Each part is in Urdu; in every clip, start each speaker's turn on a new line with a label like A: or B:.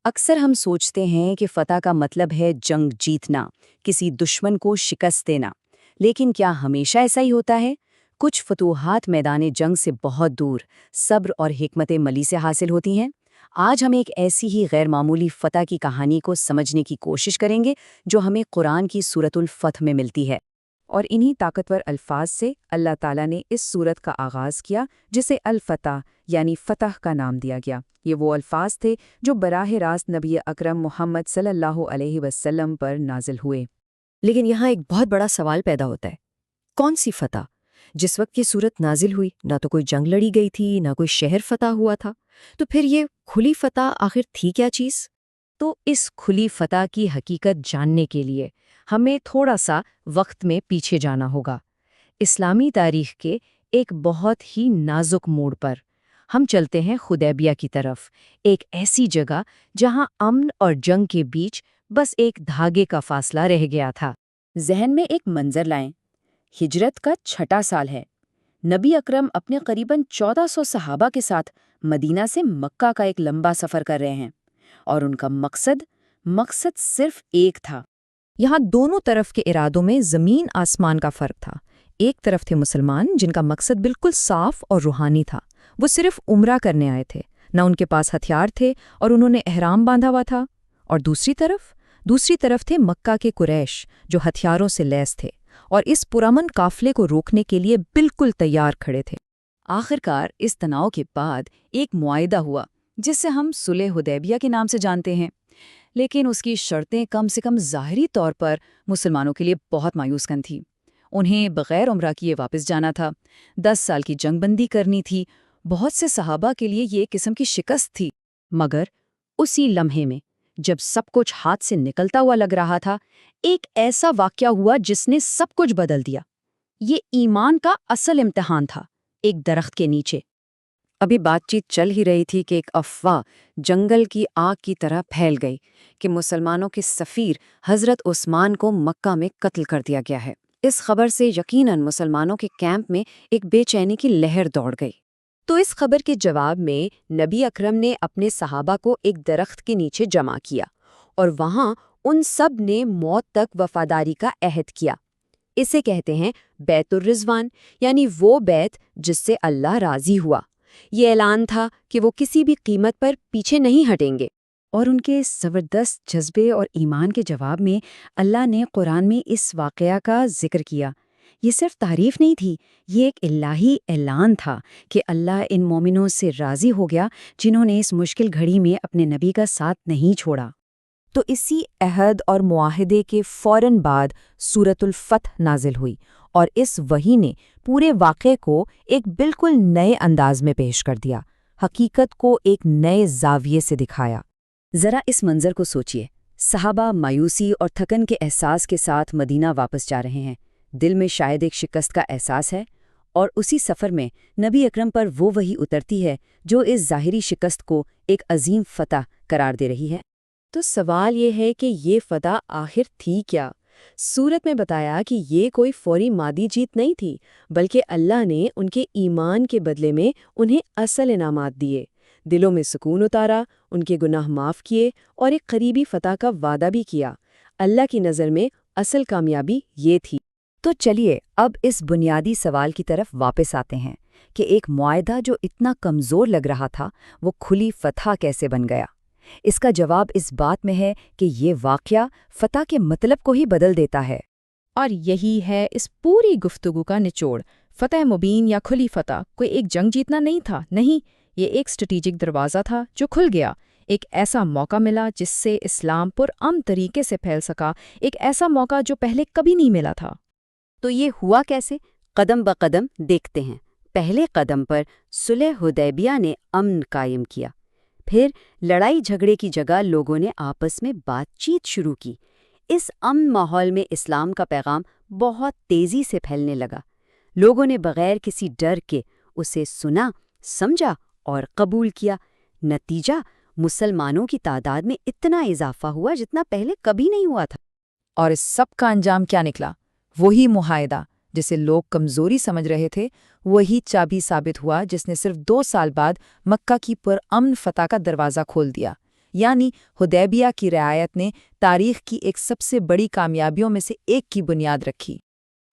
A: اکثر ہم سوچتے ہیں کہ فتح کا مطلب ہے جنگ جیتنا، کسی دشمن کو شکست دینا، لیکن کیا ہمیشہ ایسا ہی ہوتا ہے؟ کچھ فتوحات میدان جنگ سے بہت دور، صبر اور حکمت عملی سے حاصل ہوتی ہیں۔ آج ہم ایک ایسی ہی غیر معمولی فتح کی کہانی کو سمجھنے کی کوشش کریں گے جو ہمیں قرآن کی سورۃ الفتح میں ملتی ہے۔
B: اور انہی طاقتور الفاظ سے اللہ تعالیٰ نے اس سورت کا آغاز کیا جسے الفتح یعنی فتح کا نام دیا گیا۔ یہ وہ الفاظ تھے جو براہ راست نبی اکرم محمد صلی اللہ علیہ وسلم پر نازل ہوئے۔
C: لیکن یہاں ایک بہت بڑا سوال پیدا ہوتا ہے، کون سی فتح؟ جس وقت یہ سورت نازل ہوئی نہ تو کوئی جنگ لڑی گئی تھی، نہ کوئی شہر فتح ہوا تھا، تو پھر یہ کھلی فتح آخر تھی کیا چیز؟
B: تو اس کھلی فتح کی حقیقت جاننے کے لیے ہمیں تھوڑا سا وقت میں پیچھے جانا ہوگا، اسلامی تاریخ کے ایک بہت ہی نازک موڑ پر۔ ہم چلتے ہیں حدیبیہ کی طرف، ایک ایسی جگہ جہاں امن اور جنگ کے بیچ بس ایک دھاگے کا فاصلہ رہ گیا تھا۔
A: ذہن میں ایک منظر لائیں، ہجرت کا 6واں سال ہے، نبی اکرم اپنے قریباً 1400 صحابہ کے ساتھ مدینہ سے مکہ کا ایک لمبا سفر کر رہے ہیں، اور ان کا مقصد صرف ایک تھا۔
B: یہاں دونوں طرف کے ارادوں میں زمین آسمان کا فرق تھا۔ ایک طرف تھے مسلمان جن کا مقصد بالکل صاف اور روحانی تھا، وہ صرف عمرہ کرنے آئے تھے، نہ ان کے پاس ہتھیار تھے اور انہوں نے احرام باندھا ہوا تھا۔ اور دوسری طرف تھے مکہ کے قریش جو ہتھیاروں سے لیس تھے اور اس پرامن قافلے کو روکنے کے لیے بالکل تیار کھڑے تھے۔
A: آخرکار اس تناؤ کے بعد ایک معاہدہ ہوا جس سے ہم صلح حدیبیہ کے نام سے جانتے ہیں، لیکن اس کی شرطیں کم سے کم ظاہری طور پر مسلمانوں کے لیے بہت مایوس کن تھیں۔ انہیں بغیر عمرہ کیے واپس جانا تھا، 10 سال کی جنگ بندی کرنی تھی۔ بہت سے صحابہ کے لیے یہ ایک قسم کی شکست تھی، مگر اسی لمحے میں جب سب کچھ ہاتھ سے نکلتا ہوا لگ رہا تھا، ایک ایسا واقعہ ہوا جس نے سب کچھ بدل دیا۔ یہ ایمان کا اصل امتحان تھا، ایک درخت کے نیچے۔
C: ابھی بات چیت چل ہی رہی تھی کہ ایک افواہ جنگل کی آگ کی طرح پھیل گئی کہ مسلمانوں کے سفیر حضرت عثمان کو مکہ میں قتل کر دیا گیا ہے۔ اس خبر سے یقیناً مسلمانوں کے کیمپ میں ایک بے چینی کی لہر دوڑ گئی۔
B: تو اس خبر کے جواب میں نبی اکرم نے اپنے صحابہ کو ایک درخت کے نیچے جمع کیا اور وہاں ان سب نے موت تک وفاداری کا عہد کیا۔ اسے کہتے ہیں بیت الرضوان، یعنی وہ بیت جس سے اللہ راضی ہوا۔ یہ اعلان تھا کہ وہ کسی بھی قیمت پر پیچھے نہیں ہٹیں گے۔
A: اور ان کے زبردست جذبے اور ایمان کے جواب میں اللہ نے قرآن میں اس واقعہ کا ذکر کیا۔ یہ صرف تعریف نہیں تھی، یہ ایک الہی اعلان تھا کہ اللہ ان مومنوں سے راضی ہو گیا جنہوں نے اس مشکل گھڑی میں اپنے نبی کا ساتھ نہیں چھوڑا۔
B: تو اسی عہد اور معاہدے کے فوراً بعد سورۃ الفتح نازل ہوئی، اور اس وحی نے پورے واقعے کو ایک بالکل نئے انداز میں پیش کر دیا، حقیقت کو ایک نئے زاویے سے دکھایا۔
A: ذرا اس منظر کو سوچئے، صحابہ مایوسی اور تھکن کے احساس کے ساتھ مدینہ واپس جا رہے ہیں، دل میں شاید ایک شکست کا احساس ہے، اور اسی سفر میں نبی اکرم پر وہ وحی اترتی ہے جو اس ظاہری شکست کو ایک عظیم فتح قرار دے رہی ہے۔
B: تو سوال یہ ہے کہ یہ فتح آخر تھی کیا؟ سورت میں بتایا کہ یہ کوئی فوری مادی جیت نہیں تھی، بلکہ اللہ نے ان کے ایمان کے بدلے میں انہیں اصل انعامات دیے، دلوں میں سکون اتارا، ان کے گناہ معاف کیے اور ایک قریبی فتح کا وعدہ بھی کیا۔ اللہ کی نظر میں اصل کامیابی یہ تھی۔
A: تو چلیے اب اس بنیادی سوال کی طرف واپس آتے ہیں کہ ایک معاہدہ جو اتنا کمزور لگ رہا تھا وہ کھلی فتح کیسے بن گیا؟ اس کا جواب اس بات میں ہے کہ یہ واقعہ فتح کے مطلب کو ہی بدل دیتا ہے۔
B: اور یہی ہے اس پوری گفتگو کا نچوڑ۔ فتح مبین یا کھلی فتح کوئی ایک جنگ جیتنا نہیں تھا، نہیں، یہ ایک اسٹریٹجک دروازہ تھا جو کھل گیا۔ ایک ایسا موقع ملا جس سے اسلام پرامن طریقے سے پھیل سکا، ایک ایسا موقع جو پہلے کبھی نہیں ملا تھا۔
A: تو یہ ہوا کیسے؟ قدم بقدم دیکھتے ہیں۔ پہلے قدم پر صلح حدیبیہ نے امن قائم کیا، پھر لڑائی جھگڑے کی جگہ لوگوں نے آپس میں بات چیت شروع کی۔ اس امن ماحول میں اسلام کا پیغام بہت تیزی سے پھیلنے لگا۔ لوگوں نے بغیر کسی ڈر کے اسے سنا، سمجھا اور قبول کیا۔ نتیجہ مسلمانوں کی تعداد میں اتنا اضافہ ہوا جتنا پہلے کبھی نہیں ہوا تھا۔
B: اور اس سب کا انجام کیا نکلا؟ وہی معاہدہ جسے لوگ کمزوری سمجھ رہے تھے، وہی چابی ثابت ہوا جس نے صرف 2 سال بعد مکہ کی پرامن فتح کا دروازہ کھول دیا۔ یعنی حدیبیہ کی رعایت نے تاریخ کی ایک سب سے بڑی کامیابیوں میں سے ایک کی بنیاد رکھی۔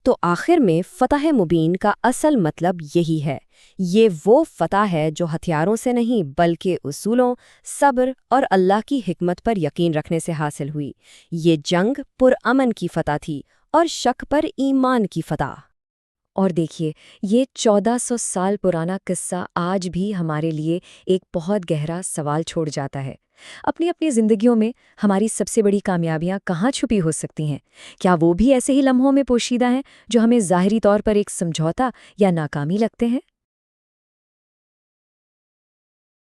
C: تو آخر میں فتح مبین کا اصل مطلب یہی ہے۔ یہ وہ فتح ہے جو ہتھیاروں سے نہیں بلکہ اصولوں، صبر اور اللہ کی حکمت پر یقین رکھنے سے حاصل ہوئی۔ یہ جنگ پرامن کی فتح تھی اور شک پر ایمان کی فتح۔ اور دیکھیے، یہ 1400 سال پرانا قصہ آج بھی ہمارے لیے ایک بہت گہرا سوال چھوڑ جاتا ہے۔ اپنی اپنی زندگیوں میں ہماری سب سے بڑی کامیابیاں کہاں چھپی ہو سکتی ہیں؟ کیا وہ بھی ایسے ہی لمحوں میں پوشیدہ ہیں جو ہمیں ظاہری طور پر ایک سمجھوتا یا ناکامی لگتے ہیں؟